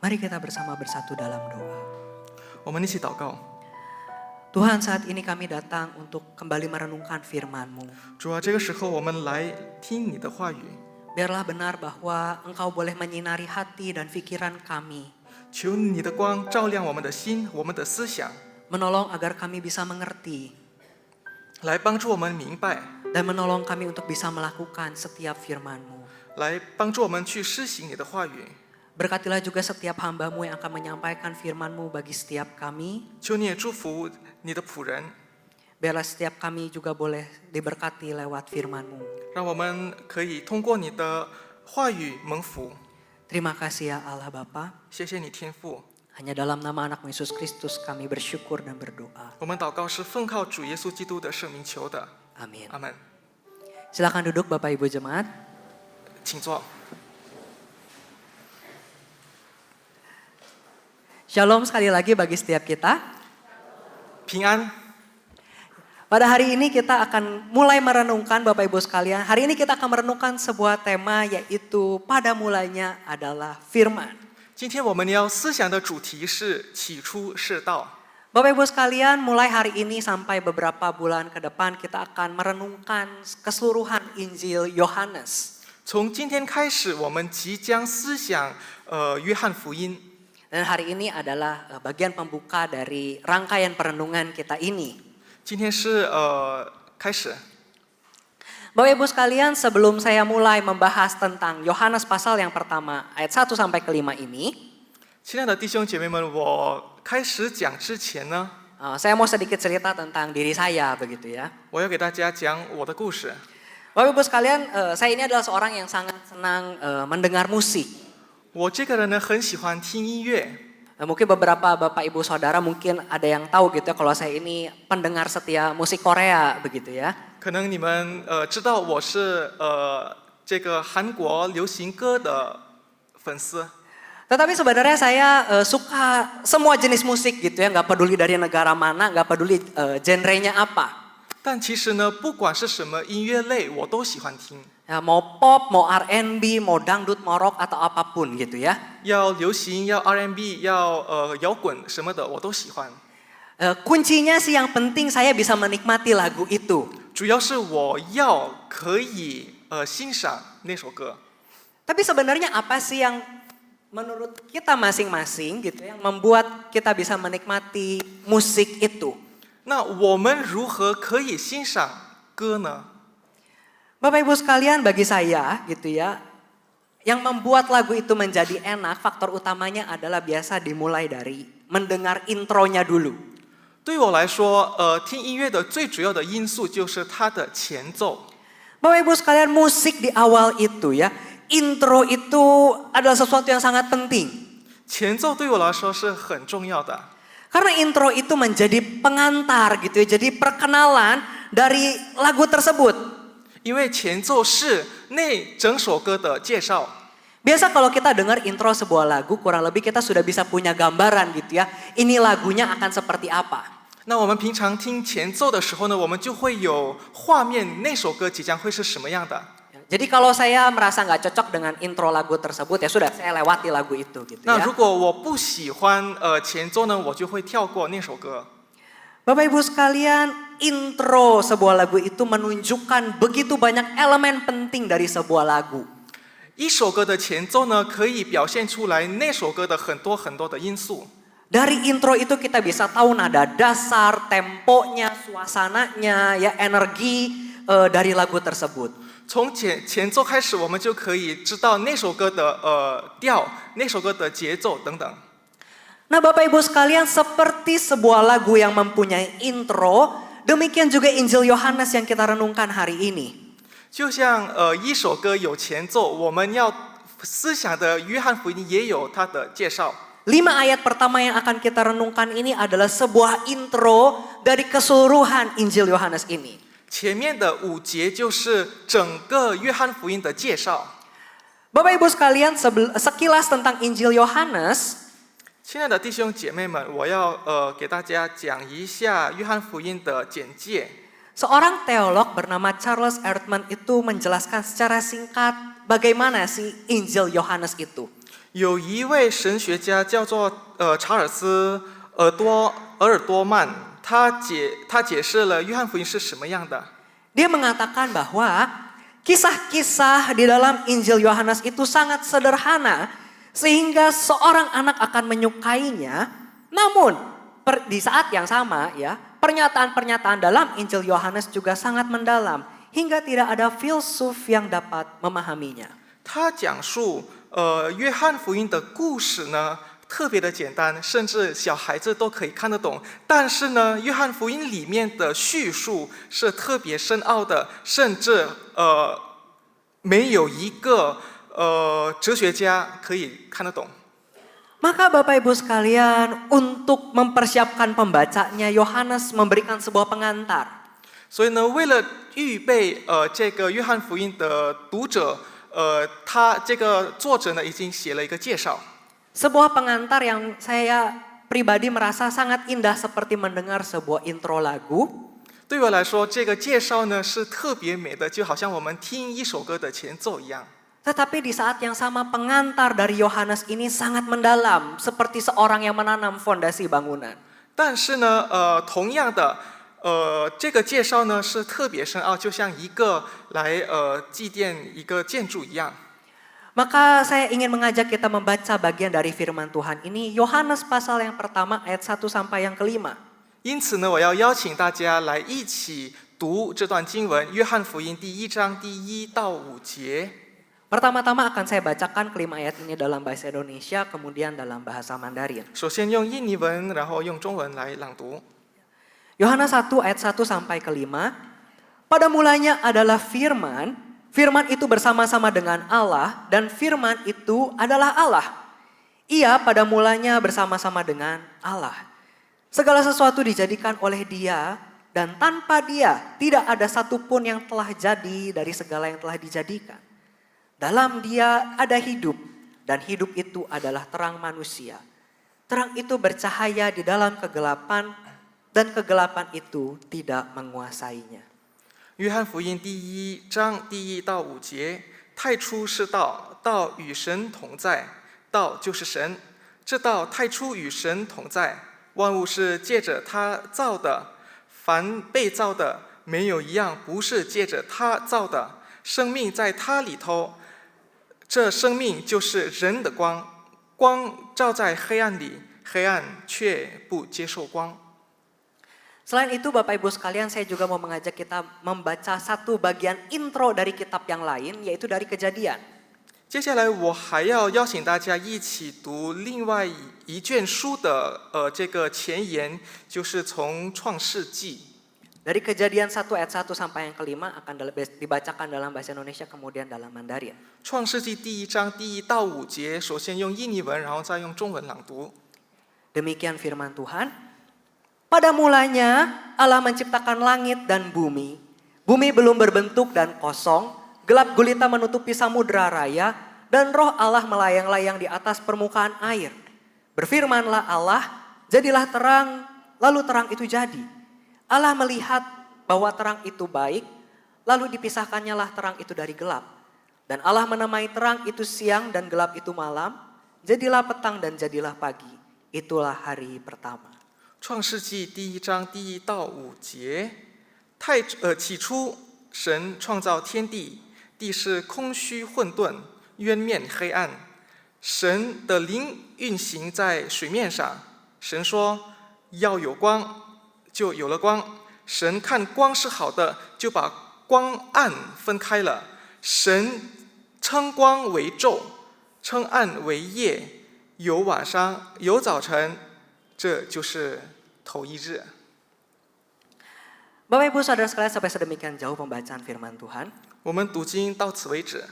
Mari kita bersama bersatu dalam doa. 我们一起祷告。 Tuhan, saat ini kami datang untuk kembali merenungkan firman-Mu. 主啊，这个时候我们来听你的话语， Biarlah benar bahwa Engkau boleh menyinari hati dan pikiran kami. 求你的光照亮我们的心，我们的思想， Menolong agar kami bisa mengerti. 来帮助我们明白， Dan menolong kami untuk bisa melakukan setiap firman-Mu. 来帮助我们去施行你的话语。 Berkatilah juga setiap hamba-Mu yang akan menyampaikan firman-Mu bagi setiap kami. 求你也祝福你的仆人， Biarlah setiap kami juga boleh diberkati lewat firman-Mu. 让我们可以通过你的话语蒙福。 Terima kasih ya Allah Bapa. 谢谢你天父， Hanya dalam nama anak Yesus Kristus kami bersyukur dan berdoa. 我们祷告是奉靠主耶稣基督的圣名求的， Amin. 阿门。 Silakan duduk Bapak Ibu Jemaat. 请坐。 Shalom sekali lagi bagi setiap kita. 平安。 Pada hari ini kita akan mulai merenungkan Bapak Ibu sekalian. Hari ini kita akan merenungkan sebuah tema yaitu pada mulanya adalah firman. 今天我们要思想的主题是起初是道。 Bapak Ibu sekalian, mulai hari ini sampai beberapa bulan ke depan kita akan merenungkan keseluruhan Injil Yohanes. 从今天开始，我们即将思想约翰福音。 Dan hari ini adalah bagian pembuka dari rangkaian perenungan kita ini. 今天是开始。 Bapak Ibu sekalian, sebelum saya mulai membahas tentang Yohanes pasal yang pertama ayat 1 sampai ke 5 ini, 亲爱的弟兄姐妹们，我开始讲之前呢， saya mau sedikit cerita tentang diri saya begitu ya. 我要给大家讲我的故事。 Bapak Ibu sekalian, saya ini adalah seorang yang sangat senang mendengar musik. 我这个人呢，很喜欢听音乐。 Mungkin beberapa Bapak Ibu Saudara mungkin ada yang tahu gitu ya kalau saya ini pendengar setia musik Korea begitu ya. 可能你们知道我是这个韩国流行歌的粉丝。 Tetapi sebenarnya saya suka semua jenis musik gitu ya, nggak peduli dari negara mana, nggak peduli genrenya apa. 但其实呢，不管是什么音乐类，我都喜欢听。 Ya, mau pop, mau R&B, mau dangdut, mau rock atau apapun gitu ya. 要流行，要 R&B， 要摇滚什么的，我都喜欢。 Kuncinya sih yang penting saya bisa menikmati lagu itu. 主要是我要可以欣赏那首歌。 Tapi sebenarnya apa sih yang menurut kita masing-masing gitu yang membuat kita bisa menikmati musik itu? 那我们如何可以欣赏歌呢？ Bapak Ibu sekalian, bagi saya gitu ya, yang membuat lagu itu menjadi enak, faktor utamanya adalah biasa dimulai dari mendengar intronya dulu. 对我来说，听音乐的最主要的因素就是它的前奏。 Bapak Ibu sekalian, musik di awal itu ya, intro itu adalah sesuatu yang sangat penting. 前奏对我来说是很重要的， Karena intro itu menjadi pengantar gitu ya, jadi perkenalan dari lagu tersebut. 因为前奏是那整首歌的介绍。 Biasa kalau kita dengar intro sebuah lagu, kurang lebih kita sudah bisa punya gambaran gitu ya. Ini lagunya akan seperti apa. 那我们平常听前奏的时候呢，我们就会有画面，那首歌即将会是什么样的。 Jadi kalau saya merasa nggak cocok dengan intro lagu tersebut, ya sudah saya lewati lagu itu gitu 那 ya. 如果我不喜欢前奏呢，我就会跳过那首歌。 Bapak Ibu sekalian, intro sebuah lagu itu menunjukkan begitu banyak elemen penting dari sebuah lagu. 一首歌的前奏呢，可以表现出来那首歌的很多很多的因素。 Dari intro itu kita bisa tahu nada dasar, temponya, suasananya, ya energi dari lagu tersebut. 从前奏开始，我们就可以知道那首歌的调、那首歌的节奏等等。 Nah Bapak Ibu sekalian, seperti sebuah lagu yang mempunyai intro, demikian juga Injil Yohanes yang kita renungkan hari ini. 就像一首歌有前奏，我们要思想的约翰福音也有它的介绍。 5 ayat pertama yang akan kita renungkan ini adalah sebuah intro dari keseluruhan Injil Yohanes ini. 前面的5节就是整个约翰福音的介绍。 Bapak Ibu sekalian, sekilas tentang Injil Yohanes. 亲爱的弟兄姐妹们，我要给大家讲一下约翰福音的简介。 Seorang teolog bernama Charles Erdman itu menjelaskan secara singkat bagaimana sih Injil Yohanes itu? 有一位神学家叫做查尔斯尔多曼，他解释了约翰福音是什么样的。 Dia mengatakan bahwa kisah-kisah di dalam Injil Yohanes itu sangat sederhana sehingga seorang anak akan menyukainya. Namun di saat yang sama ya, pernyataan-pernyataan dalam Injil Yohanes juga sangat mendalam hingga tidak ada filsuf yang dapat memahaminya. 他讲述约翰福音的故事呢，特别的简单，甚至小孩子都可以看得懂。但是呢，约翰福音里面的叙述是特别深奥的，甚至没有一个哲学家可以看得懂。 Maka Bapak Ibu sekalian, untuk mempersiapkan pembacanya, Yohanes memberikan sebuah pengantar. 所以呢，为了预备这个约翰福音的读者，他这个作者呢已经写了一个介绍。 Sebuah pengantar yang saya pribadi merasa sangat indah seperti mendengar sebuah intro lagu. 对我来说，这个介绍呢是特别美的，就好像我们听一首歌的前奏一样。 Tetapi di saat yang sama pengantar dari Yohanes ini sangat mendalam, seperti seorang yang menanam fondasi bangunan. 但是呢，同样的，这个介绍呢是特别深奥，就像一个来祭奠一个建筑一样。 Maka saya ingin mengajak kita membaca bagian dari firman Tuhan ini, Yohanes pasal yang pertama ayat 1 sampai yang kelima. 因此呢，我要邀请大家来一起读这段经文，《约翰福音》第1章第1到5节。 Pertama-tama akan saya bacakan kelima ayat ini dalam bahasa Indonesia, kemudian dalam bahasa Mandarin. 首先用印尼文，然后用中文来朗读。 Yohanes 1 ayat 1 sampai kelima. Pada mulanya adalah firman, firman itu bersama-sama dengan Allah dan firman itu adalah Allah. Ia pada mulanya bersama-sama dengan Allah. Segala sesuatu dijadikan oleh Dia dan tanpa Dia tidak ada satupun yang telah jadi dari segala yang telah dijadikan. Dalam Dia ada hidup dan hidup itu adalah terang manusia. Terang itu bercahaya di dalam kegelapan dan kegelapan itu tidak menguasainya. 约翰福音第1章第1到5节，太初是道，道与神同在，道就是神。这道太初与神同在，万物是借着他造的，凡被造的，没有一样不是借着他造的。生命在他里头，这生命就是人的光，光照在黑暗里，黑暗却不接受光。 Selain itu Bapak Ibu sekalian, saya juga mau mengajak kita membaca satu bagian intro dari kitab yang lain, yaitu dari Kejadian. 接下来我还要邀请大家一起读另外一卷书的这个前言，就是从创世纪。 Dari Kejadian 1 ayat 1 sampai yang kelima akan dibacakan dalam bahasa Indonesia kemudian dalam Mandarin. 创世纪第1章第1到5节，首先用印尼文，然后再用中文朗读。 Demikian firman Tuhan. Pada mulanya Allah menciptakan langit dan bumi. Bumi belum berbentuk dan kosong. Gelap gulita menutupi samudera raya. Dan roh Allah melayang-layang di atas permukaan air. Berfirmanlah Allah, jadilah terang. Lalu terang itu jadi. Allah melihat bahwa terang itu baik. Lalu dipisahkannya lah terang itu dari gelap. Dan Allah menamai terang itu siang dan gelap itu malam. Jadilah petang dan jadilah pagi. Itulah hari pertama. 创世纪第1章第1到5节，起初神创造天地，地是空虚混沌，渊面黑暗。神的灵运行在水面上。神说：“要有光，就有了光。”神看光是好的，就把光暗分开了。神称光为昼，称暗为夜，有晚上，有早晨。 这就是头一日。 Bapak Ibu Saudara sekalian, sampai sedemikian jauh pembacaan firman Tuhan. 我们读经到此为止。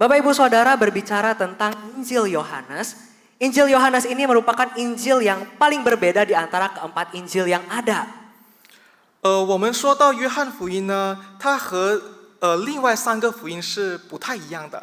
Bapak Ibu Saudara berbicara tentang Injil Yohanes. Injil Yohanes ini merupakan Injil yang paling berbeda di antara keempat Injil yang ada. 我们说到约翰福音呢，它和另外3个福音是不太一样的。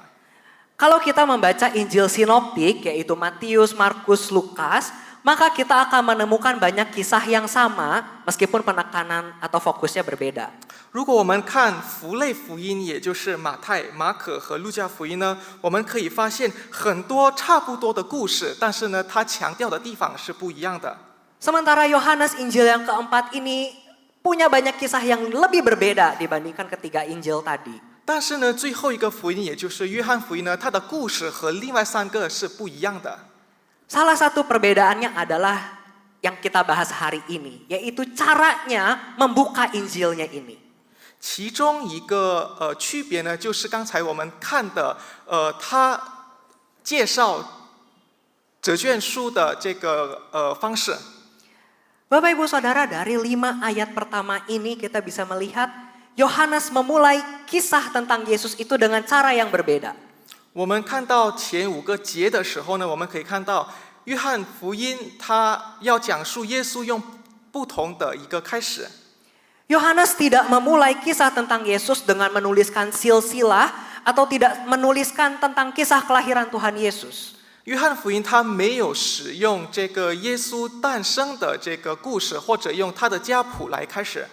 Kalau kita membaca Injil sinoptik, yaitu Matius, Markus, Lukas, maka kita akan menemukan banyak kisah yang sama meskipun penekanan atau fokusnya berbeda. 如果我们看福类福音，也就是马太、马可和路加福音呢，我们可以发现很多差不多的故事，但是呢，它强调的地方是不一样的。 Sementara Yohanes Injil yang keempat ini punya banyak kisah yang lebih berbeda dibandingkan ketiga Injil tadi. 但是呢，最后一个福音，也就是约翰福音呢，它的故事和另外3个是不一样的。 Salah satu perbedaannya adalah yang kita bahas hari ini, yaitu caranya membuka Injilnya ini. 其中一个区别呢，就是刚才我们看的，他介绍这卷书的这个方式。 Bapak Ibu Saudara, dari 5 ayat pertama ini kita bisa melihat Yohanes memulai kisah tentang Yesus itu dengan cara yang berbeda. 我们看到前5个节的时候呢，我们可以看到约翰福音他要讲述耶稣用不同的一个开始。 Yohanes tidak memulai kisah tentang Yesus dengan menuliskan silsilah atau tidak menuliskan tentang kisah kelahiran Tuhan Yesus. 约翰福音他没有使用这个耶稣诞生的这个故事，或者用他的家谱来开始。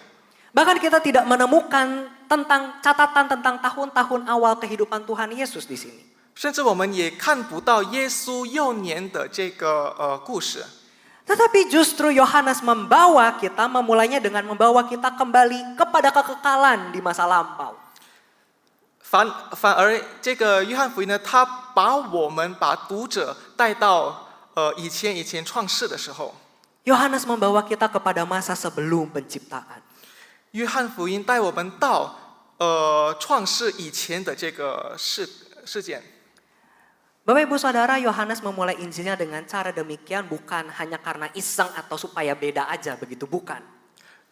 Bahkan kita tidak menemukan tentang catatan tentang tahun-tahun awal kehidupan Tuhan Yesus di sini. 甚至我们也看不到耶稣幼年的这个故事。 Tetapi justru Yohanes memulainya dengan membawa kita kembali kepada kekekalan di masa lampau. 反而这个约翰福音呢，他把读者带到以前创世的时候。 Yohanes membawa kita kepada masa sebelum penciptaan. 约翰福音带我们到创世以前的这个事件。 Bapak Ibu Saudara, Yohanes memulai Injilnya dengan cara demikian bukan hanya karena iseng atau supaya beda aja, begitu bukan.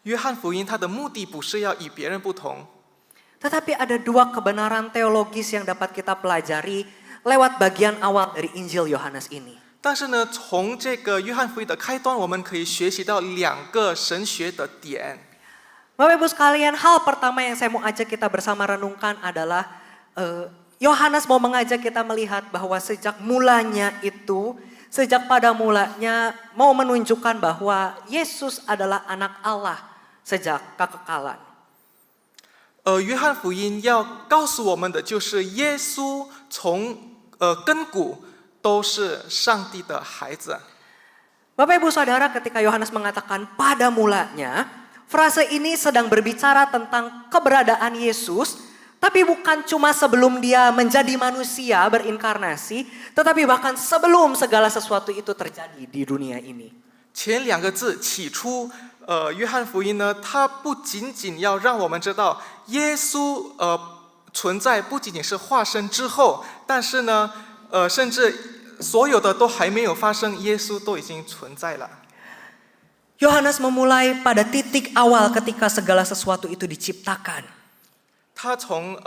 约翰福音它的目的不是要与别人不同， Tetapi ada 2 kebenaran teologis yang dapat kita pelajari lewat bagian awal dari Injil Yohanes ini. 但是呢，从这个约翰福音的开端，我们可以学习到2个神学的点。 Bapak Ibu sekalian, hal pertama yang saya mau ajak kita bersama renungkan adalah Yohanes mau mengajak kita melihat bahwa sejak pada mulanya mau menunjukkan bahwa Yesus adalah anak Allah sejak kekekalan. 约翰福音要告诉我们的就是耶稣从根骨都是上帝的孩子。 Bapak Ibu Saudara, ketika Yohanes mengatakan pada mulanya, frase ini sedang berbicara tentang keberadaan Yesus. Tapi bukan cuma sebelum dia menjadi manusia berinkarnasi, tetapi bahkan sebelum segala sesuatu itu terjadi di dunia ini. 前2个字起初，约翰福音呢，它不仅仅要让我们知道耶稣存在，不仅仅是化身之后，但是呢，甚至所有的都还没有发生，耶稣都已经存在了。 Yohanes memulai pada titik awal ketika segala sesuatu itu diciptakan. 他从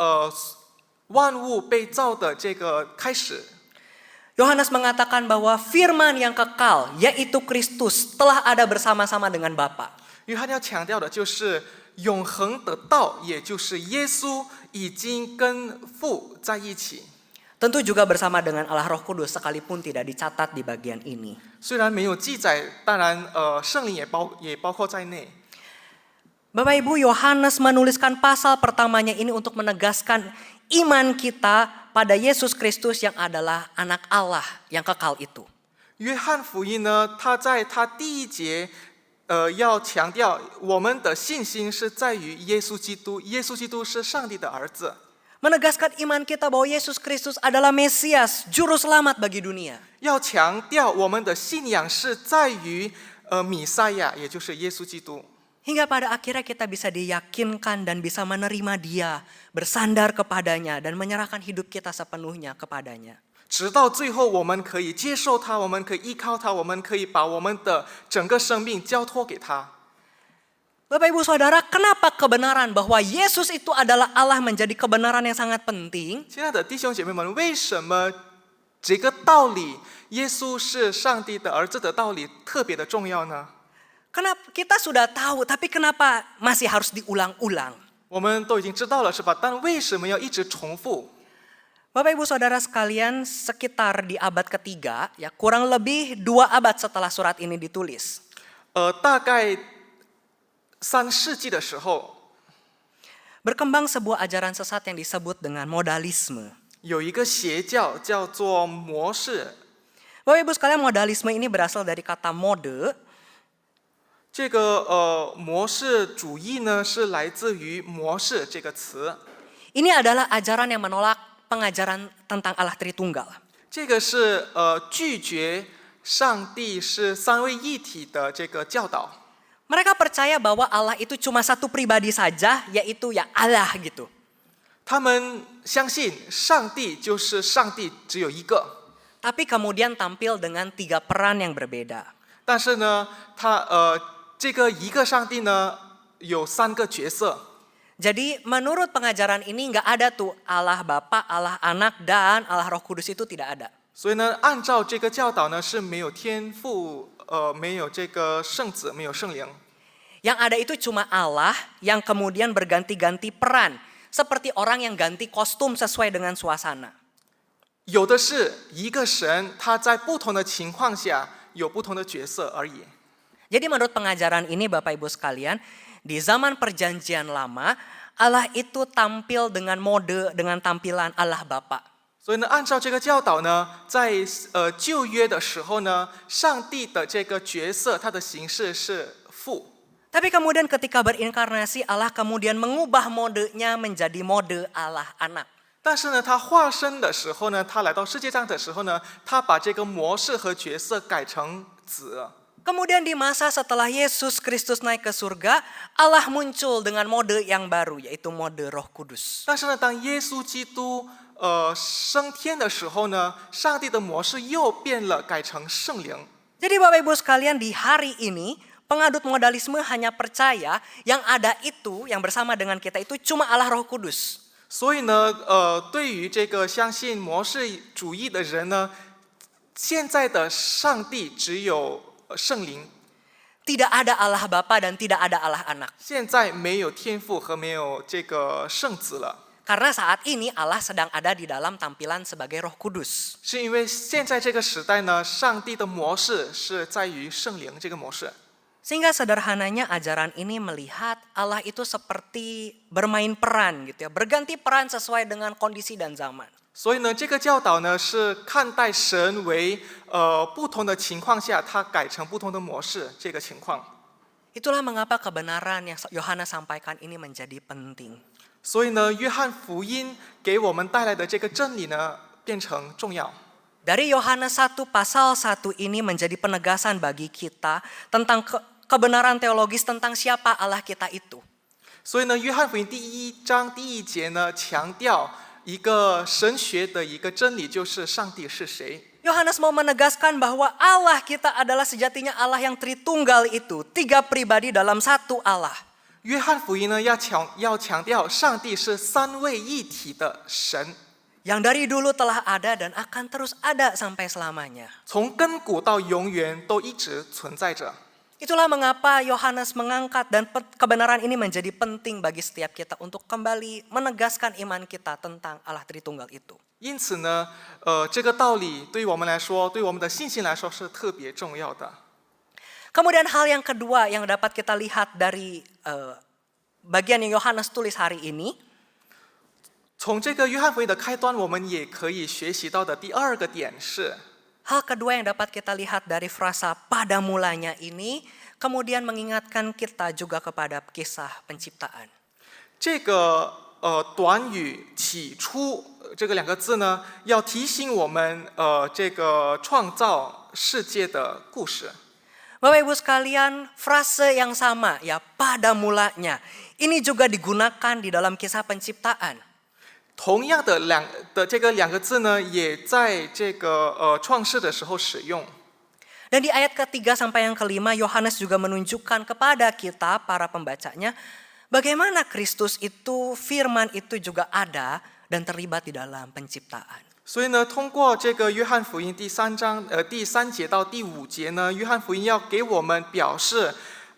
万物被造的这个开始， Yohanes mengatakan bahwa firman yang kekal, yaitu Kristus, telah ada bersama-sama dengan Bapa. 约翰要强调的就是永恒的道，也就是耶稣已经跟父在一起。 Tentu juga bersama dengan Allah Roh Kudus sekalipun tidak dicatat di bagian ini. 虽然没有记载，当然圣灵也包括在内。 Bapak Ibu, Yohanes menuliskan pasal pertamanya ini untuk menegaskan iman kita pada Yesus Kristus yang adalah anak Allah yang kekal itu. 约翰福音呢，他在他第1节，要强调我们的信心是在于耶稣基督，耶稣基督是上帝的儿子。 Menegaskan iman kita bahwa Yesus Kristus adalah Mesias, juru selamat bagi dunia. 要强调我们的信仰是在于弥赛亚，也就是耶稣基督。 Hingga pada akhirnya kita bisa diyakinkan dan bisa menerima Dia, bersandar kepadanya dan menyerahkan hidup kita sepenuhnya kepadanya. 直到最后，我们可以接受他，我们可以依靠他，我们可以把我们的整个生命交托给他。 Bapak Ibu Saudara, kenapa kebenaran bahwa Yesus itu adalah Allah menjadi kebenaran yang sangat penting? 亲爱的弟兄姐妹们，为什么这个道理，耶稣是上帝的儿子的道理特别的重要呢？ Kenapa kita sudah tahu, tapi kenapa masih harus diulang-ulang? 我们都已经知道了，是吧？但为什么要一直重复？ Bapak Ibu Saudara sekalian, sekitar di abad ketiga, ya kurang lebih 2 abad setelah surat ini ditulis. 大概3世纪的时候， berkembang sebuah ajaran sesat yang disebut dengan modalisme. 有一个邪教叫做模式， Bapak Ibu sekalian, modalisme ini berasal dari kata mode. 这个模式主义呢是来自于模式这个词， Ini adalah ajaran yang menolak pengajaran tentang Allah Tritunggal. 这个是拒绝上帝是三位一体的这个教导。 Mereka percaya bahwa Allah itu cuma satu pribadi saja, yaitu ya Allah gitu. 他们相信上帝就是上帝只有一个， Tapi kemudian tampil dengan 3 peran yang berbeda. 但是呢，这个一个上帝呢有3个角色。 Jadi menurut pengajaran ini nggak ada tuh Allah Bapa, Allah Anak, dan Allah Roh Kudus, itu tidak ada. 所以呢，按照这个教导呢是没有天父，没有这个圣子，没有圣灵。 Yang ada itu cuma Allah yang kemudian berganti-ganti peran. Seperti orang yang ganti kostum sesuai dengan suasana. 有的是一个神，他在不同的情况下有不同的角色而已。 Jadi menurut pengajaran ini Bapak Ibu sekalian, di zaman perjanjian lama, Allah itu tampil dengan mode, dengan tampilan Allah Bapa. 所以呢，按照这个教导呢，在旧约的时候呢，上帝的这个角色，他的形式是父。 Tapi kemudian ketika berinkarnasi, Allah kemudian mengubah modenya menjadi mode Allah Anak. 但是呢，他化身的时候呢，他来到世界上的时候呢，他把这个模式和角色改成子。 Kemudian di masa setelah Yesus Kristus naik ke surga, Allah muncul dengan mode yang baru, yaitu mode Roh Kudus. 但是呢，当耶稣基督升天的时候呢，上帝的模式又变了，改成圣灵。 Jadi Bapak Ibu sekalian, di hari ini pengadut modalisme hanya percaya yang ada itu, yang bersama dengan kita itu cuma Allah Roh Kudus. 所以呢，对于这个相信模式主义的人呢，现在的上帝只有圣灵， Tidak ada Allah Bapa dan tidak ada Allah Anak. 现在没有天父和没有这个圣子了。 Karena saat ini Allah sedang ada di dalam tampilan sebagai Roh Kudus. 是因为现在这个时代呢，上帝的模式是在于圣灵这个模式。 Sehingga sederhananya ajaran ini melihat Allah itu seperti bermain peran gitu ya, berganti peran sesuai dengan kondisi dan zaman. 所以呢，这个教导呢是看待神为不同的情况下，他改成不同的模式这个情况。 Itulah mengapa kebenaran yang Yohanes sampaikan ini menjadi penting. 所以呢，约翰福音给我们带来的这个真理呢，变成重要。 Dari Yohanes 1 pasal 1 ini menjadi penegasan bagi kita tentang kebenaran teologis tentang siapa Allah kita itu. 所以呢，约翰福音第1章第1节呢，强调一个神学的一个真理，就是上帝是谁。 Yohanes mau menegaskan bahwa Allah kita adalah sejatinya Allah yang Tritunggal itu, 3 pribadi dalam satu Allah. 约翰福音呢，要强调上帝是3位一体的神， Yang dari dulu telah ada dan akan terus ada sampai selamanya. 从亘古到永远都一直存在着。 Itulah mengapa Yohanes mengangkat dan kebenaran ini menjadi penting bagi setiap kita untuk kembali menegaskan iman kita tentang Allah Tritunggal itu. 因此呢，这个道理对于我们来说，对我们的信心来说是特别重要的。 Kemudian hal yang kedua yang dapat kita lihat dari bagian yang Yohanes tulis hari ini, 从这个约翰福音的开端，我们也可以学习到的第2个点是， hal kedua yang dapat kita lihat dari frasa pada mulanya ini, kemudian mengingatkan kita juga kepada kisah penciptaan. 这个短语起初这个2个字呢，要提醒我们这个创造世界的故事。 Bapak Ibu sekalian, frase yang sama ya, pada mulanya, ini juga digunakan di dalam kisah penciptaan. 同样的这个2个字呢，也在这个创世的时候使用。 Dan di ayat ketiga sampai yang kelima, Yohanes juga menunjukkan kepada kita para pembacanya bagaimana Kristus itu, firman itu juga ada dan terlibat di dalam penciptaan. 所以呢，通过这个约翰福音第3章第3节到第5节呢，约翰福音要给我们表示，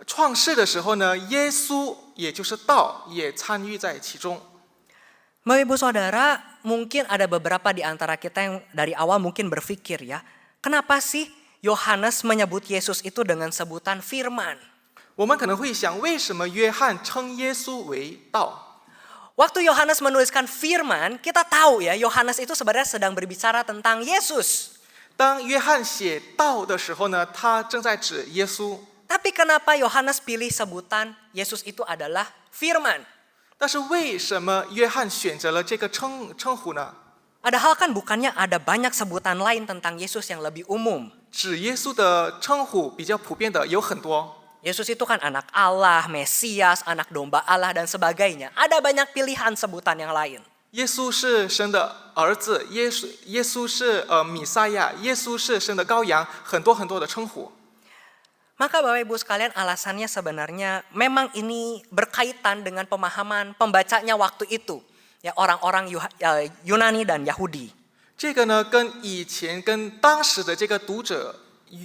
创世的时候呢，耶稣也就是道也参与在其中。 Bapak Ibu Saudara, mungkin ada beberapa di antara kita yang dari awal mungkin berpikir ya, kenapa sih Yohanes menyebut Yesus itu dengan sebutan firman? 我们可能会想，为什么约翰称耶稣为道？ Waktu Yohanes menuliskan firman, kita tahu ya Yohanes itu sebenarnya sedang berbicara tentang Yesus. 当约翰写道的时候呢，他正在指耶稣。 Tapi kenapa Yohanes pilih sebutan Yesus itu adalah firman? 但是为什么约翰选择了这个称呼呢？ Padahal kan bukannya ada banyak sebutan lain tentang Yesus yang lebih umum. 指耶稣的称呼比较普遍的有很多。 Yesus itu kan anak Allah, Mesias, anak domba Allah dan sebagainya. Ada banyak pilihan sebutan yang lain. 耶稣是神的儿子，耶稣是弥赛亚，耶稣是神的羔羊，很多很多的称呼。 Maka Bapak Ibu sekalian alasannya sebenarnya memang ini berkaitan dengan pemahaman pembacanya waktu itu. Ya orang-orang Yunani dan Yahudi. 这个呢，跟以前跟当时的这个读者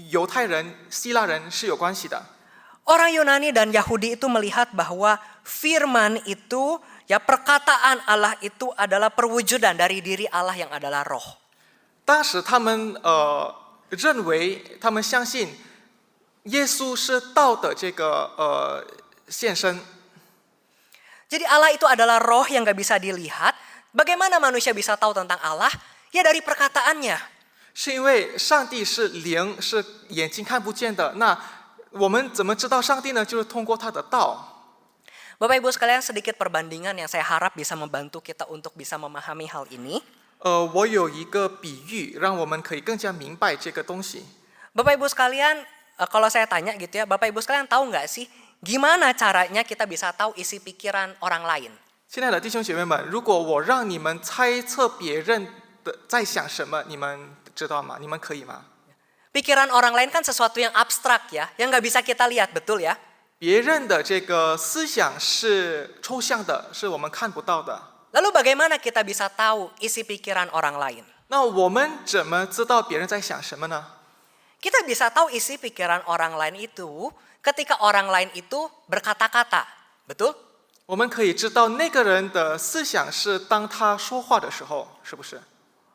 犹太人、希腊人是有关系的。 Orang Yunani dan Yahudi itu melihat bahwa firman itu, ya perkataan Allah itu adalah perwujudan dari diri Allah yang adalah roh. 当时他们认为，他们相信耶稣是道的这个现身。 Jadi Allah itu adalah roh yang gak bisa dilihat. Bagaimana manusia bisa tahu tentang Allah? Ya dari perkataannya. 是因为上帝是灵，是眼睛看不见的。那我们怎么知道上帝呢？就是通过他的道。 Bapak Ibu sekalian sedikit perbandingan yang saya harap bisa membantu kita untuk bisa memahami hal ini. 我有一个比喻，让我们可以更加明白这个东西。 Bapak Ibu sekalian, kalau saya tanya gitu ya, Bapak Ibu sekalian tahu nggak sih gimana caranya kita bisa tahu isi pikiran orang lain? 亲爱的弟兄姐妹们，如果我让你们猜测别人的在想什么，你们知道吗？你们可以吗？ Pikiran orang lain kan sesuatu yang abstrak ya, yang nggak bisa kita lihat, betul ya? 别人的这个思想是抽象的，是我们看不到的。 Lalu bagaimana kita bisa tahu isi pikiran orang lain? 那我们怎么知道别人在想什么呢？ Kita bisa tahu isi pikiran orang lain itu ketika orang lain itu berkata-kata, betul? 我们可以知道那个人的思想是当他说话的时候，是不是？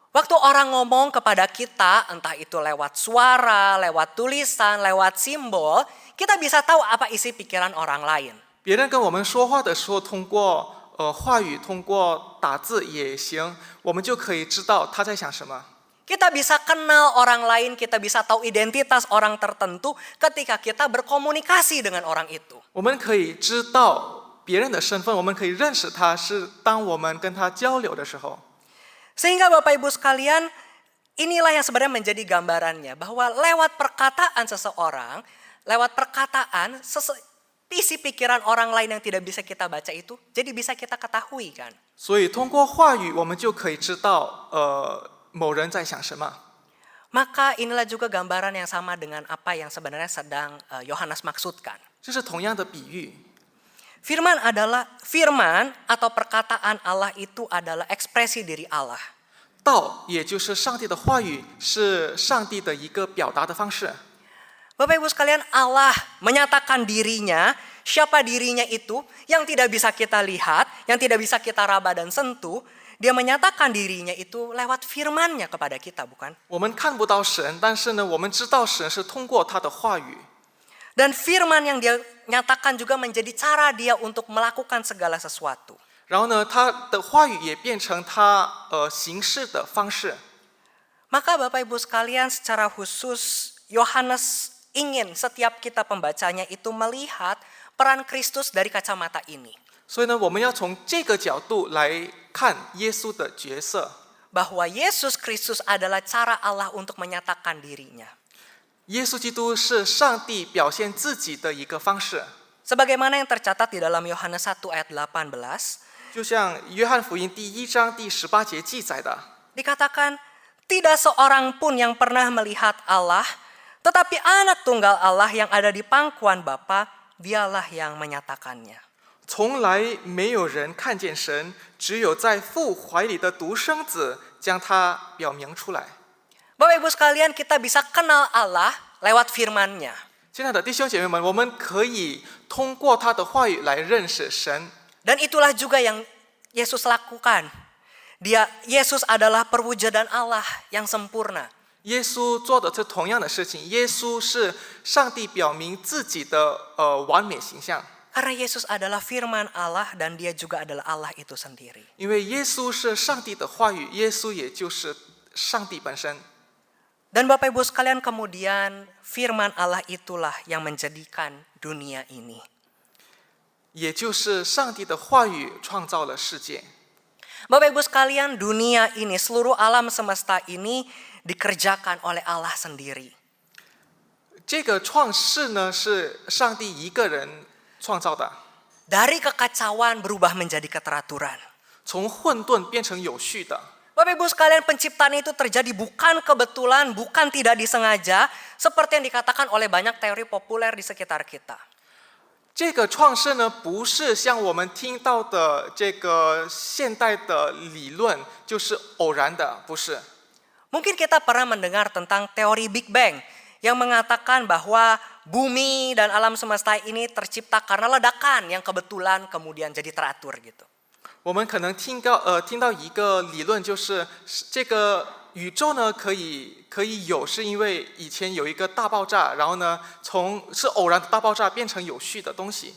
Waktu orang ngomong kepada kita, entah itu lewat suara, lewat tulisan, lewat simbol, kita bisa tahu apa isi pikiran orang lain. 别人跟我们说话的时候，通过话语，通过打字也行，我们就可以知道他在想什么。 Kita bisa kenal orang lain, kita bisa tahu identitas orang tertentu ketika kita berkomunikasi dengan orang itu. 我们可以知道别人的身份，我们可以认识他，是当我们跟他交流的时候。 Sehingga Bapak Ibu sekalian, inilah yang sebenarnya menjadi gambarannya. Bahwa lewat perkataan seseorang, lewat perkataan, isi pikiran orang lain yang tidak bisa kita baca itu, jadi bisa kita ketahui kan. 所以通过话语，我们就可以知道某人在想什么。 Maka inilah juga gambaran yang sama dengan apa yang sebenarnya sedang Yohanes maksudkan. 这是同样的比喻。 Firman atau perkataan Allah itu adalah ekspresi diri Allah. 道也就是上帝的话语，是上帝的一个表达的方式。 Bapak Ibu sekalian, Allah menyatakan dirinya, siapa dirinya itu yang tidak bisa kita lihat, yang tidak bisa kita raba dan sentuh. Dia menyatakan dirinya itu lewat firman-Nya kepada kita, bukan? 我们看不到神，但是呢，我们知道神是通过他的话语。 Dan firman yang dia nyatakan juga menjadi cara dia untuk melakukan segala sesuatu. 然后呢，他的话语也变成他行事的方式。 Maka Bapak Ibu sekalian, secara khusus Yohanes ingin setiap kita pembacanya itu melihat peran Kristus dari kacamata ini. 所以呢，我们要从这个角度来看耶稣的角色。 Bahwa Yesus Kristus adalah cara Allah untuk menyatakan dirinya. 耶稣基督是上帝表现自己的一个方式。 Sebagaimana yang tercatat di dalam Yohanes 1 ayat 18, 就像约翰福音第1章第18节记载的， dikatakan, tidak seorang pun yang pernah melihat Allah, tetapi anak tunggal Allah yang ada di pangkuan Bapa, dialah yang menyatakannya. 从来没有人看见神，只有在父怀里的独生子将他表明出来。 Bapak Ibu sekalian, kita bisa kenal Allah lewat firman-Nya. 亲爱的弟兄姐妹们，我们可以通过他的话语来认识神。 Dan itulah juga yang Yesus lakukan. Yesus adalah perwujudan Allah yang sempurna. 耶稣做的是同样的事情，耶稣是上帝表明自己的完美形象。Karena Yesus adalah firman Allah dan dia juga adalah Allah itu sendiri. 因为耶稣是上帝的话语，耶稣也就是上帝本身。 Dan Bapak Ibu sekalian, kemudian firman Allah itulah yang menjadikan dunia ini. 也就是上帝的话语创造了世界。 Bapak Ibu sekalian, dunia ini, seluruh alam semesta ini dikerjakan oleh Allah sendiri. 这个创世呢，是上帝一个人创造的， Dari kekacauan berubah menjadi keteraturan. 从混沌变成有序的。 Bapak Ibu sekalian, penciptaan itu terjadi bukan kebetulan, bukan tidak disengaja, seperti yang dikatakan oleh banyak teori populer di sekitar kita. 这个创世呢，不是像我们听到的这个现代的理论，就是偶然的，不是。 Mungkin kita pernah mendengar tentang teori Big Bang yang mengatakan bahwa bumi dan alam semesta ini tercipta karena ledakan yang kebetulan kemudian jadi teratur gitu. 我们可能听到一个理论，就是这个宇宙呢可以有，是因为以前有一个大爆炸，然后呢是偶然的大爆炸变成有序的东西。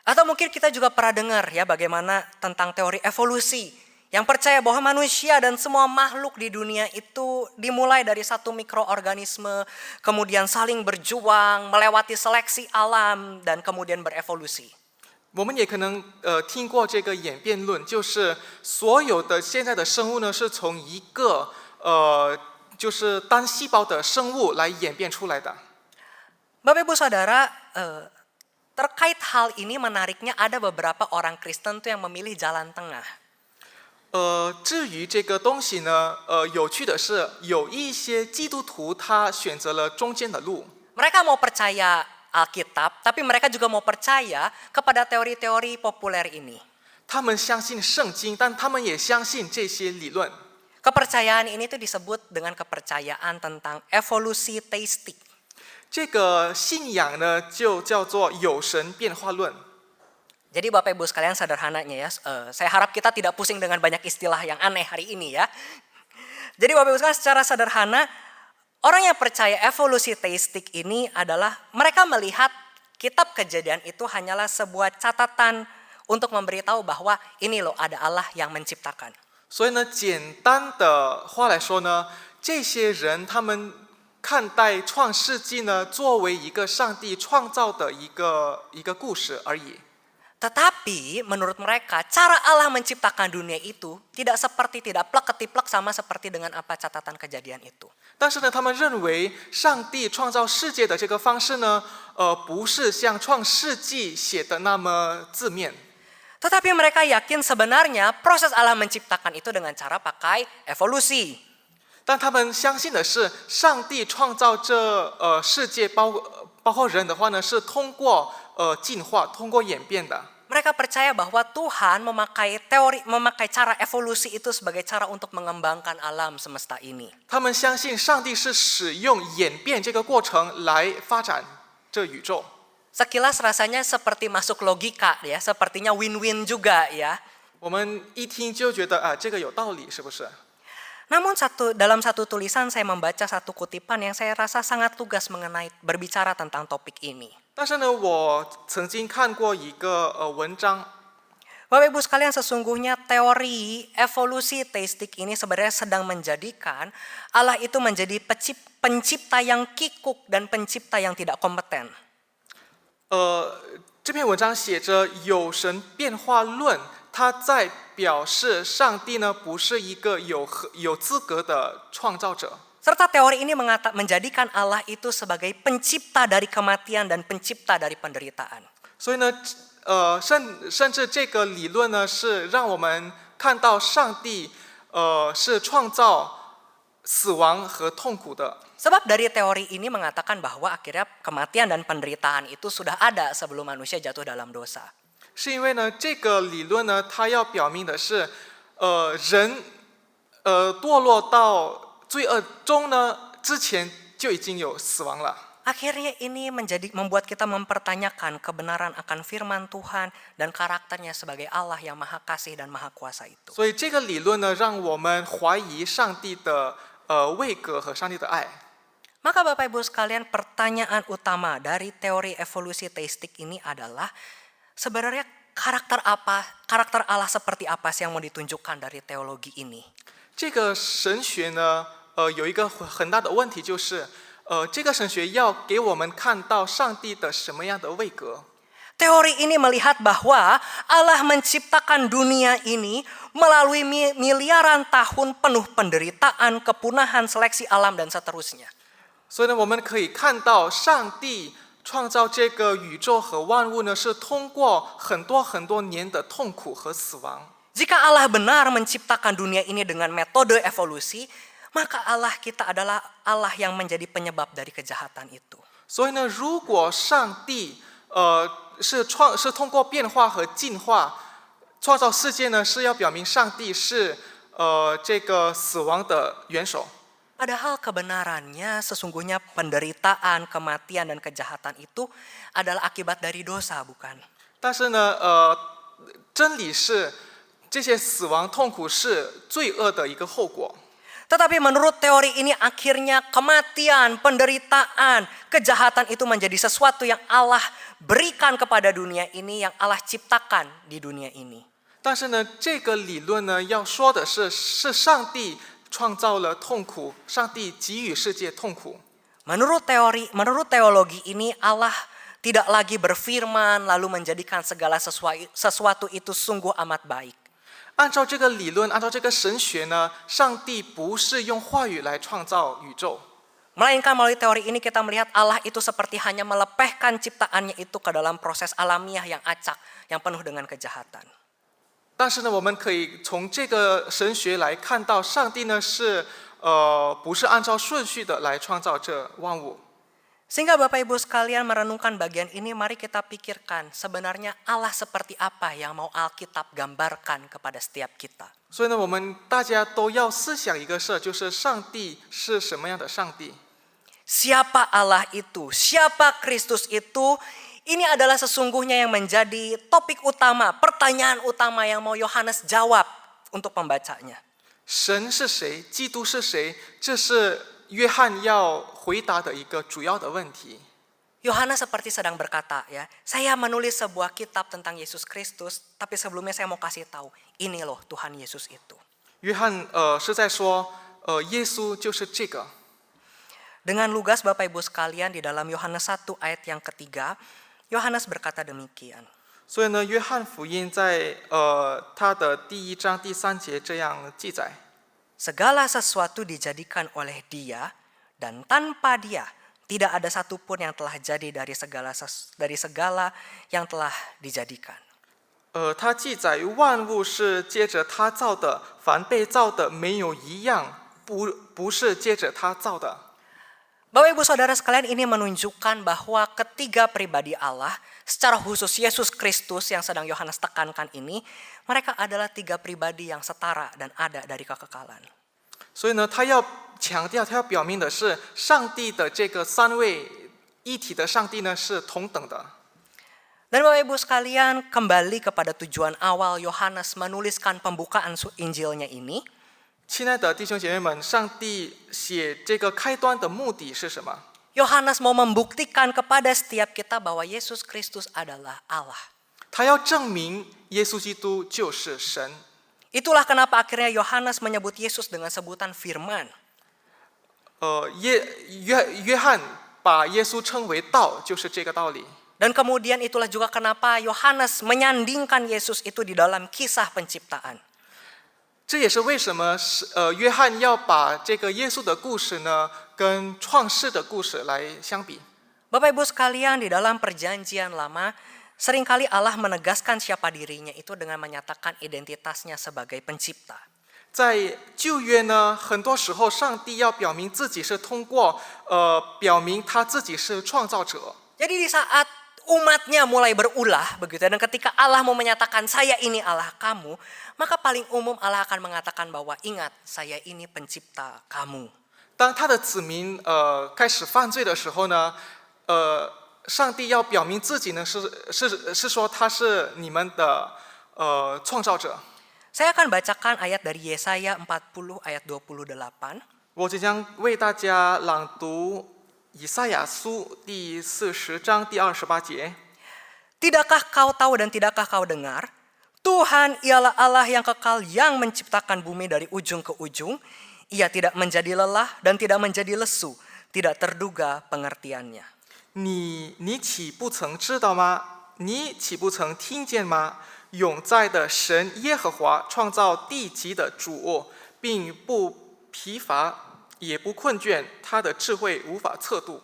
Atau mungkin kita juga pernah dengar ya bagaimana tentang teori evolusi yang percaya bahwa manusia dan semua makhluk di dunia itu dimulai dari satu mikroorganisme, kemudian saling berjuang, melewati seleksi alam dan kemudian berevolusi. 我们也可能听过这个演变论，就是所有的现在的生物呢是从一个就是单细胞的生物来演变出来的。 Bapak Ibu Saudara, terkait hal ini menariknya ada beberapa orang Kristen tuh yang memilih jalan tengah. 至于这个东西呢，有趣的是，有一些基督徒他选择了中间的路。 Mereka mau percaya Alkitab, tapi mereka juga mau percaya kepada teori-teori populer ini. 他们相信圣经，但他们也相信这些理论。 Kepercayaan ini tuh disebut dengan kepercayaan tentang evolusi teistik. 这个信仰呢，就叫做有神变化论。 Jadi Bapak Ibu sekalian, sederhananya ya, saya harap kita tidak pusing dengan banyak istilah yang aneh hari ini ya. Jadi Bapak Ibu sekalian, secara sederhana, orang yang percaya evolusi teistik ini adalah mereka melihat kitab Kejadian itu hanyalah sebuah catatan untuk memberitahu bahwa ini loh ada Allah yang menciptakan. 所以呢，简单的话来说呢，这些人他们看待创世纪呢，作为一个上帝创造的一个故事而已。 Tetapi menurut mereka cara Allah menciptakan dunia itu tidak plek ketiplek sama seperti dengan apa catatan Kejadian itu. 但是呢，他们认为上帝创造世界的这个方式呢，不是像创世纪写的那么字面。 Tetapi mereka yakin sebenarnya proses Allah menciptakan itu dengan cara pakai evolusi. 但他们相信的是，上帝创造这世界包括人的话呢，是通过进化，通过演变的。 Mereka percaya bahwa Tuhan memakai cara evolusi itu sebagai cara untuk mengembangkan alam semesta ini. 他们相信上帝是使用演变这个过程来发展这宇宙。 Sekilas rasanya seperti masuk logika ya, sepertinya win-win juga ya. 我们一听就觉得这个有道理，是不是？ Namun dalam satu tulisan saya membaca satu kutipan yang saya rasa sangat lugas mengenai berbicara tentang topik ini. 但是呢，我曾经看过一个文章， Bapak Ibu sekalian, sesungguhnya teori evolusi teistik ini sebenarnya sedang menjadikan Allah itu menjadi pencipta yang kikuk dan pencipta yang tidak kompeten. 这篇文章写着有神变化论，它在表示上帝呢不是一个有资格的创造者。 Serta teori ini menjadikan Allah itu sebagai pencipta dari kematian dan pencipta dari penderitaan. 所以呢，甚至这个理论呢是让我们看到上帝是创造死亡和痛苦的。 Sebab dari teori ini mengatakan bahwa akhirnya kematian dan penderitaan itu sudah ada sebelum manusia jatuh dalam dosa. 是因为呢，这个理论呢，它要表明的是，人堕落到罪恶中呢，之前就已经有死亡了。 Akhirnya ini membuat kita mempertanyakan kebenaran akan firman Tuhan dan karakternya sebagai Allah yang maha kasih dan maha kuasa itu. 所以这个理论呢，让我们怀疑上帝的位格和上帝的爱。 Maka Bapak Ibu sekalian, pertanyaan utama dari teori evolusi teistik ini adalah Sebenarnya karakter Allah seperti apa sih yang mau ditunjukkan dari teologi ini? 这个神学呢，有一个很大的问题就是，这个神学要给我们看到上帝的什么样的位格？ Teori ini melihat bahwa Allah menciptakan dunia ini melalui miliaran tahun penuh penderitaan, kepunahan, seleksi alam, dan seterusnya. 所以呢，我们可以看到上帝创造这个宇宙和万物呢，是通过很多年的痛苦和死亡。 Jika Allah benar menciptakan dunia ini dengan metode evolusi, maka Allah kita adalah Allah yang menjadi penyebab dari kejahatan itu. 所以呢，如果上帝是通过变化和进化创造世界呢，是要表明上帝是这个死亡的元首。 Padahal kebenarannya sesungguhnya penderitaan, kematian, dan kejahatan itu adalah akibat dari dosa, bukan? 但是呢，真理是这些死亡痛苦是罪恶的一个后果。 Tetapi menurut teori ini akhirnya kematian, penderitaan, kejahatan itu menjadi sesuatu yang Allah berikan kepada dunia ini, yang Allah ciptakan di dunia ini. 但是呢，这个理论呢，要说的是上帝创造了痛苦，上帝给予世界痛苦。 Menurut teologi ini Allah tidak lagi berfirman lalu menjadikan segala sesuatu itu sungguh amat baik. 按照这个理论，按照这个神学呢，上帝不是用话语来创造宇宙， Melainkan melalui teori ini kita melihat Allah itu seperti hanya melepehkan ciptaannya itu ke dalam proses alamiah yang acak, yang penuh dengan kejahatan. 但是呢，我们可以从这个神学来看到，上帝呢是不是按照顺序的来创造这万物。 Sehingga Bapak Ibu sekalian merenungkan bagian ini, mari kita pikirkan sebenarnya Allah seperti apa yang mau Alkitab gambarkan kepada setiap kita. 所以呢，我们大家都要思想一个事，就是上帝是什么样的上帝。 Siapa Allah itu? Siapa Kristus itu? Ini adalah sesungguhnya yang menjadi topik utama, pertanyaan utama yang mau Yohanes jawab untuk pembacanya. 神是谁？基督是谁？这是约翰要回答的一个主要的问题。 Yohanes seperti sedang berkata, ya, saya menulis sebuah kitab tentang Yesus Kristus, tapi sebelumnya saya mau kasih tahu, ini loh Tuhan Yesus itu. 约翰是在说，耶稣就是这个。 Dengan lugas Bapak Ibu sekalian di dalam Yohanes 1 ayat yang ketiga, Yohanes berkata demikian. 所以呢，约翰福音在他的第1章第3节这样记载。 Segala sesuatu dijadikan oleh Dia, dan tanpa Dia tidak ada satupun yang telah jadi dari segala yang telah dijadikan. 他记载万物是接着他造的，凡被造的没有一样不是接着他造的。 Bapak Ibu Saudara sekalian, ini menunjukkan bahwa ketiga pribadi Allah, secara khusus Yesus Kristus yang sedang Yohanes tekankan ini, mereka adalah tiga pribadi yang setara dan ada dari kekekalan. 所以呢，他要强调，他要表明的是，上帝的这个三位一体的上帝呢是同等的。 Dan Bapak Ibu sekalian, kembali kepada tujuan awal Yohanes menuliskan pembukaan Injilnya ini. 亲爱的弟兄姐妹们，上帝写这个开端的目的是什么？ Yohanes mau membuktikan kepada setiap kita bahwa Yesus Kristus adalah Allah. 他要证明耶稣基督就是神。 Itulah kenapa akhirnya Yohanes menyebut Yesus dengan sebutan firman. 约翰把耶稣称为道，就是这个道理。 Dan kemudian itulah juga kenapa Yohanes menyandingkan Yesus itu di dalam kisah penciptaan. 这也是为什么约翰要把这个耶稣的故事呢跟创世的故事来相比。 Bapak Ibu sekalian, di dalam perjanjian lama, seringkali Allah menegaskan siapa dirinya itu dengan menyatakan identitasnya sebagai pencipta. 在旧约呢，很多时候上帝要表明自己是通过表明他自己是创造者。 Jadi di saat umatnya mulai berulah begitu, dan ketika Allah mau menyatakan saya ini Allah kamu, maka paling umum Allah akan mengatakan bahwa ingat saya ini pencipta kamu. 当他的子民开始犯罪的时候呢，上帝要表明自己呢是说他是你们的创造者。 Saya akan bacakan ayat dari Yesaya 40 ayat 28. 我即将为大家朗读以赛亚书第40章第28节。Tidakkah kau tahu dan tidakkah kau dengar? Tuhan ialah Allah yang kekal yang menciptakan bumi dari ujung ke ujung. Ia tidak menjadi lelah dan tidak menjadi lesu, tidak terduga pengertiannya. 你岂不曾知道吗？你岂不曾听见吗？永在的神耶和华创造地极的主，并不疲乏，也不困倦，他的智慧无法测度。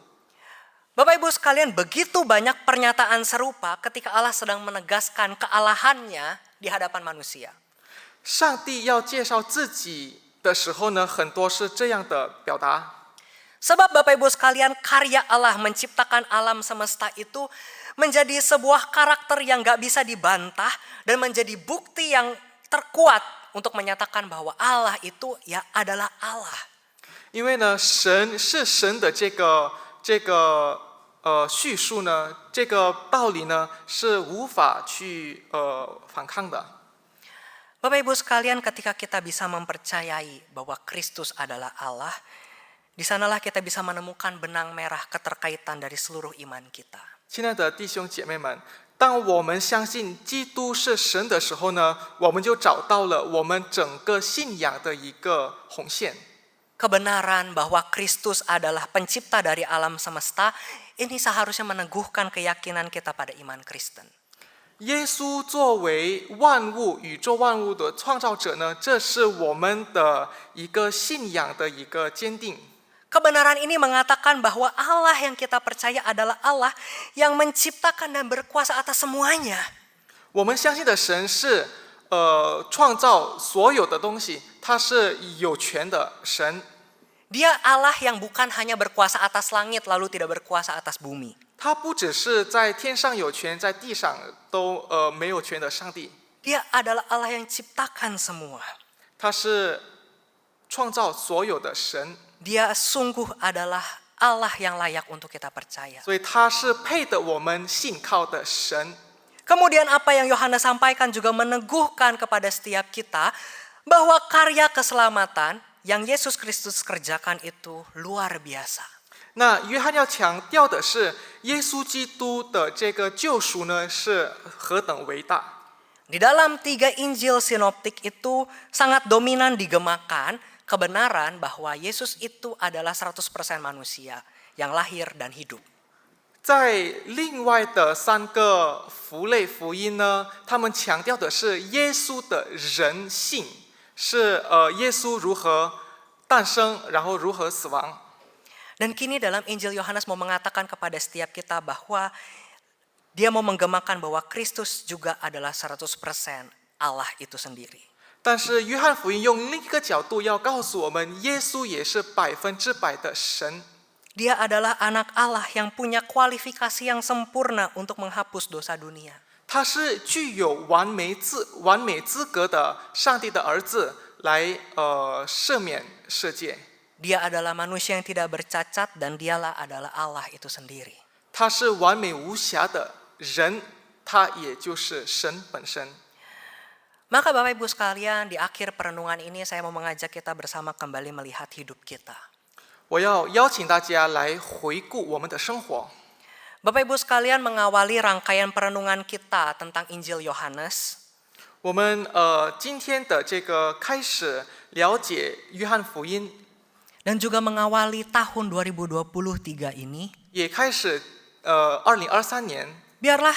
Bapak Ibu sekalian, begitu banyak pernyataan serupa ketika Allah sedang menegaskan kealahannya di hadapan manusia. 上帝要介绍自己的时候呢，很多是这样的表达。 Sebab Bapak Ibu sekalian, karya Allah menciptakan alam semesta itu menjadi sebuah karakter yang gak bisa dibantah dan menjadi bukti yang terkuat untuk menyatakan bahwa Allah itu ya adalah Allah. 因为呢，神是神的这个叙述呢，这个道理呢是无法去反抗的。 Bapak Ibu sekalian, ketika kita bisa mempercayai bahwa Kristus adalah Allah, di sanalah kita bisa menemukan benang merah keterkaitan dari seluruh iman kita. 亲爱的弟兄姐妹们，当我们相信基督是神的时候呢，我们就找到了我们整个信仰的一个红线。 Kebenaran bahwa Kristus adalah pencipta dari alam semesta, ini seharusnya meneguhkan keyakinan kita pada iman Kristen. 耶稣作为万物、宇宙万物的创造者呢，这是我们的一个信仰的一个坚定。 Kebenaran ini mengatakan bahwa Allah yang kita percaya adalah Allah yang menciptakan dan berkuasa atas semuanya. 我们相信的神是创造所有的东西，他是有权的神。 Dia Allah yang bukan hanya berkuasa atas langit lalu tidak berkuasa atas bumi. 他不只是在天上有权，在地上都没有权的上帝。 Dia adalah Allah yang ciptakan semua. 他是创造所有的神， Dia sungguh adalah Allah yang layak untuk kita percaya. 所以他是配得我们信靠的神。 Kemudian apa yang Yohanes sampaikan juga meneguhkan kepada setiap kita bahwa karya keselamatan yang Yesus Kristus kerjakan itu luar biasa. 那约翰要强调的是，耶稣基督的这个救赎呢，是何等伟大。 Di dalam 3 Injil sinoptik itu sangat dominan digemakan kebenaran bahwa Yesus itu adalah 100% manusia yang lahir dan hidup. 在另外的3个福类福音呢，他们强调的是耶稣的人性，是耶稣如何诞生，然后如何死亡。 Dan kini dalam Injil Yohanes mau mengatakan kepada setiap kita bahwa dia mau menggemakan bahwa Kristus juga adalah 100% Allah itu sendiri. 但是约翰福音用另一个角度要告诉我们，耶稣也是100%的神。 Dia adalah anak Allah yang punya kualifikasi yang sempurna untuk menghapus dosa dunia. 他是具有完美资格的上帝的儿子，来赦免世界。 Dia adalah manusia yang tidak bercacat dan dialah adalah Allah itu sendiri. 他是完美无瑕的人，他也就是神本身。 Maka Bapak Ibu sekalian, di akhir perenungan ini saya mau mengajak kita bersama kembali melihat hidup kita. 我要邀请大家来回顾我们的生活。 Bapak Ibu sekalian, mengawali rangkaian perenungan kita tentang Injil Yohanes, 我们今天的这个开始了解约翰福音， dan juga mengawali tahun 2023 ini, 也开始2023年， biarlah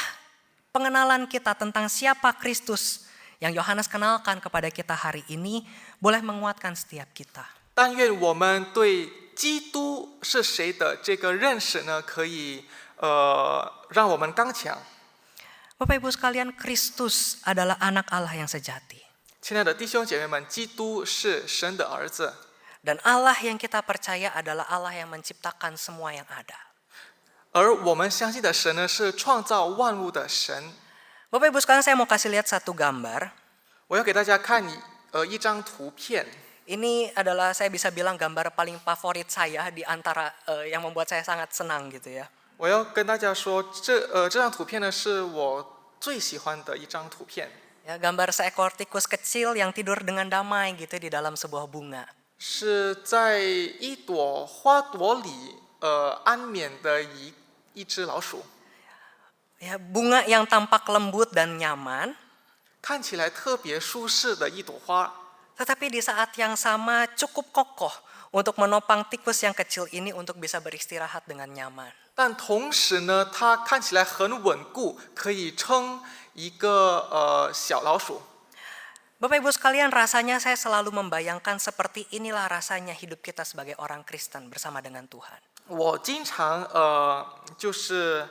pengenalan kita tentang siapa Kristus yang Yohanes kenalkan kepada kita hari ini boleh menguatkan setiap kita. 但愿我们对基督是谁的这个认识呢，可以让我们刚强。 Bapak Ibu sekalian, Kristus adalah anak Allah yang sejati. 亲爱的弟兄姐妹们，基督是神的儿子， Dan Allah yang kita percaya adalah Allah yang menciptakan semua yang ada. 而我们相信的神呢，是创造万物的神。 Bapak Ibu sekalian, saya mau kasih lihat satu gambar. 我要给大家看一张图片， Ini adalah saya bisa bilang gambar paling favorit saya di antara yang membuat saya sangat senang gitu ya. 我要跟大家说，这张图片呢，是我最喜欢的一张图片。 Ya, gambar seekor tikus kecil yang tidur dengan damai gitu di dalam sebuah bunga. 是在一朵花朵里安眠的一只老鼠。Ya, bunga yang tampak lembut dan nyaman, 看起来特别舒适的一朵花， tetapi di saat yang sama cukup kokoh untuk menopang tikus yang kecil ini untuk bisa beristirahat dengan nyaman. 但同时呢，它看起来很稳固，可以撑一个小老鼠。 Bapak Ibu sekalian, rasanya saya selalu membayangkan seperti inilah rasanya hidup kita sebagai orang Kristen bersama dengan Tuhan. 我经常就是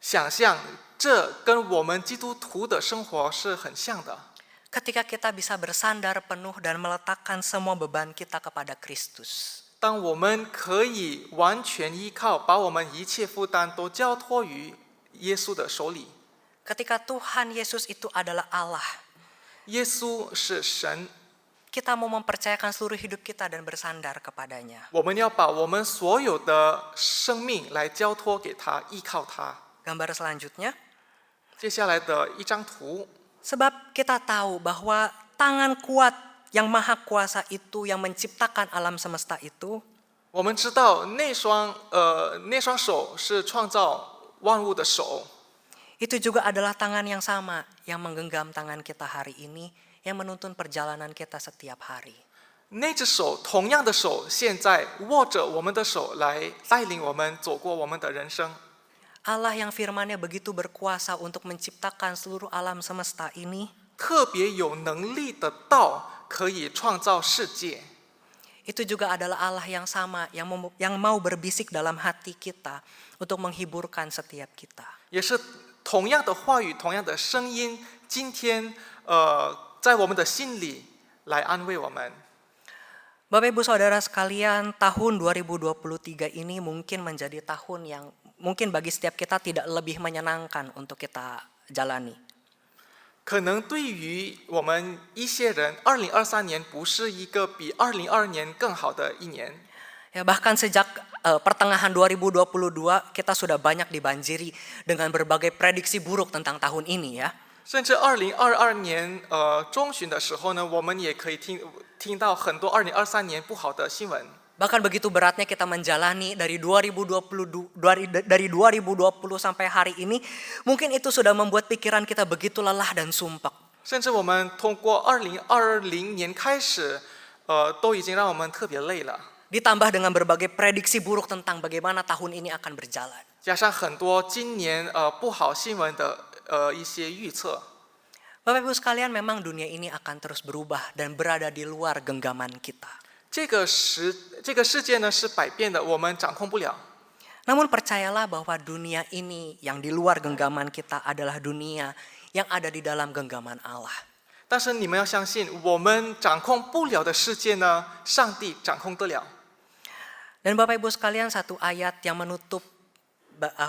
想象，这跟我们基督徒的生活是很像的。 Ketika kita bisa bersandar penuh dan meletakkan semua beban kita kepada Kristus. 当我们可以完全依靠，把我们一切负担都交托于耶稣的手里。 Ketika Tuhan Yesus itu adalah Allah. 耶稣是神， Kita mau mempercayakan seluruh hidup kita dan bersandar kepadanya. 我们要把我们所有的生命来交托给他，依靠他。 Gambar selanjutnya. 接下来的一张图， Sebab kita tahu bahwa tangan kuat yang maha kuasa itu yang menciptakan alam semesta itu 我们知道那双手是创造万物的手， itu juga adalah tangan yang sama yang menggenggam tangan kita hari ini, yang menuntun perjalanan kita setiap hari. 那只手同样的手，现在握着我们的手来带领我们走过我们的人生。 Allah yang firman-Nya begitu berkuasa untuk menciptakan seluruh alam semesta ini, 特别有能力的道可以创造世界， itu juga adalah Allah yang sama yang mau berbisik dalam hati kita untuk menghiburkan setiap kita. 也是同样的话语，同样的声音，今天在我们的心里来安慰我们。 Bapak Ibu Saudara sekalian, tahun 2023 ini mungkin menjadi tahun yang mungkin bagi setiap kita tidak lebih menyenangkan untuk kita jalani. 可能对于我们一些人，2023年不是一个比2022年更好的一年。 Ya, bahkan sejak pertengahan 2022 kita sudah banyak dibanjiri dengan berbagai prediksi buruk tentang tahun ini ya. 甚至2022年中旬的时候呢，我们也可以听到很多2023年不好的新闻。 Bahkan begitu beratnya kita menjalani dari 2020 sampai hari ini, mungkin itu sudah membuat pikiran kita begitu lelah dan sumpek. 甚至我们通过2020年开始，都已经让我们特别累了。 Ditambah dengan berbagai prediksi buruk tentang bagaimana tahun ini akan berjalan. 加上很多今年不好新闻的一些预测。 Bapak Ibu sekalian, memang dunia ini akan terus berubah dan berada di luar genggaman kita. 这个世界呢是百变的，我们掌控不了。 Namun percayalah bahwa dunia ini yang di luar genggaman kita adalah dunia yang ada di dalam genggaman Allah. 但是你们要相信，我们掌控不了的世界呢，上帝掌控得了。 Dan Bapak Ibu sekalian, satu ayat yang menutup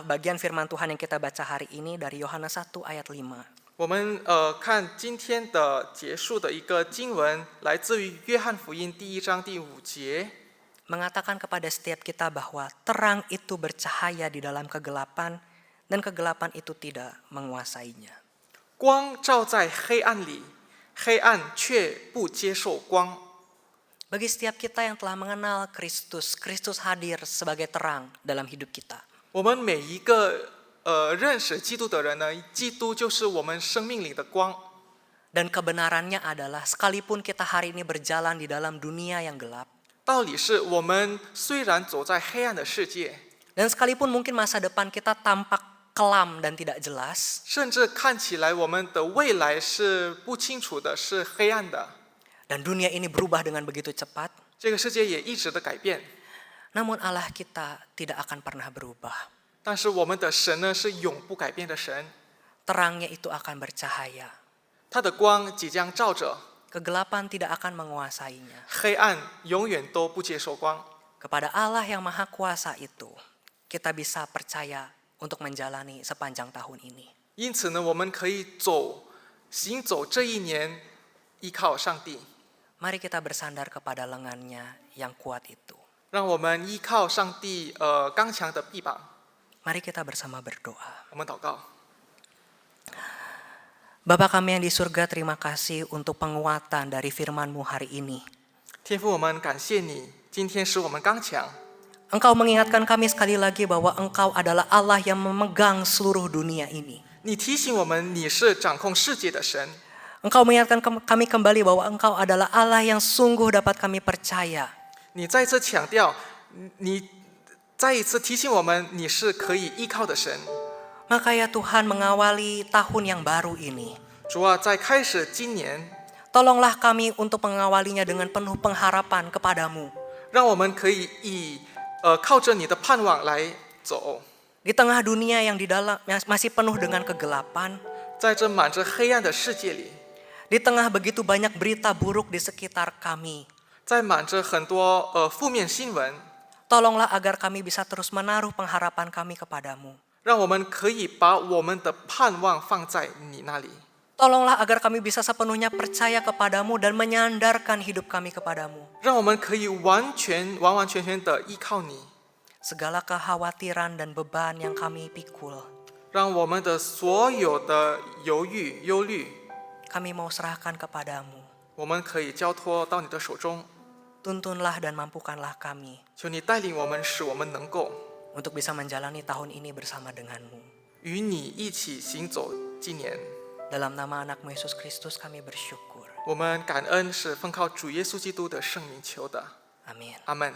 bagian firman Tuhan yang kita baca hari ini dari Yohanes 1 ayat 5. 我们看今天的结束的一个经文，来自于约翰福音第1章第5节， mengatakan kepada setiap kita bahwa terang itu bercahaya di dalam kegelapan dan kegelapan itu tidak menguasainya. 光照在黑暗里，黑暗却不接受光。 Bagi setiap kita yang telah mengenal Kristus, Kristus hadir sebagai terang dalam hidup kita. 我们每一个认识基督的人呢，基督就是我们生命里的光。 Dan kebenarannya adalah sekalipun kita hari ini berjalan di dalam dunia yang gelap, 道理是我们虽然走在黑暗的世界， dan sekalipun mungkin masa depan kita tampak kelam dan tidak jelas, 甚至看起来我们的未来是不清楚的，是黑暗的。 dan dunia ini berubah dengan begitu cepat, 这个世界也一直的改变， namun Allah kita tidak akan pernah berubah. 但是我们的神呢是永不改变的神， Terangnya itu akan bercahaya. 他的光即将照着， Kegelapan tidak akan menguasainya. 黑暗永远都不接受光。 Kepada Allah yang maha kuasa itu, kita bisa percaya untuk menjalani sepanjang tahun ini. 因此呢，我们可以行走这一年，依靠上帝， Mari kita bersandar kepada lengannya yang kuat itu. 让我们依靠上帝刚强的臂膀。 Mari kita bersama berdoa. 我们祷告， Bapa kami yang di surga, terima kasih untuk penguatan dari firman-Mu hari ini. 天父，我们感谢你，今天使我们刚强。Engkau mengingatkan kami sekali lagi bahwa Engkau adalah Allah yang memegang seluruh dunia ini. 你提醒我们，你是掌控世界的神。 Engkau mengingatkan kami kembali bahwa Engkau adalah Allah yang sungguh dapat kami percaya. 你再次强调，你再一次提醒我们，你是可以依靠的神。 Maka ya Tuhan, mengawali tahun yang baru ini, 主啊，在开始今年， tolonglah kami untuk mengawalinya dengan penuh pengharapan kepadamu. 让我们可以靠着你的盼望来走， Di tengah dunia yang masih penuh dengan kegelapan, 在这满着黑暗的世界里， di tengah begitu banyak berita buruk di sekitar kami, 在满着很多负面新闻， tolonglah agar kami bisa terus menaruh pengharapan kami kepadamu. 让我们可以把我们的盼望放在你那里。 Tolonglah agar kami bisa sepenuhnya percaya kepadamu dan menyandarkan hidup kami kepadamu. 让我们可以完全全的依靠你， Segala kekhawatiran dan beban yang kami pikul, 让我们的所有的犹豫、忧虑， kami mau serahkan kepadamu. 我们可以交托到你的手中。 Tuntunlah dan mampukanlah kami 求你带领我们，使我们能够 untuk bisa menjalani tahun ini bersama denganmu. 与你一起行走今年。 Dalam nama anakmu Yesus Kristus kami bersyukur. 我们感恩是奉靠主耶稣基督的圣名求的， Amin. 阿门。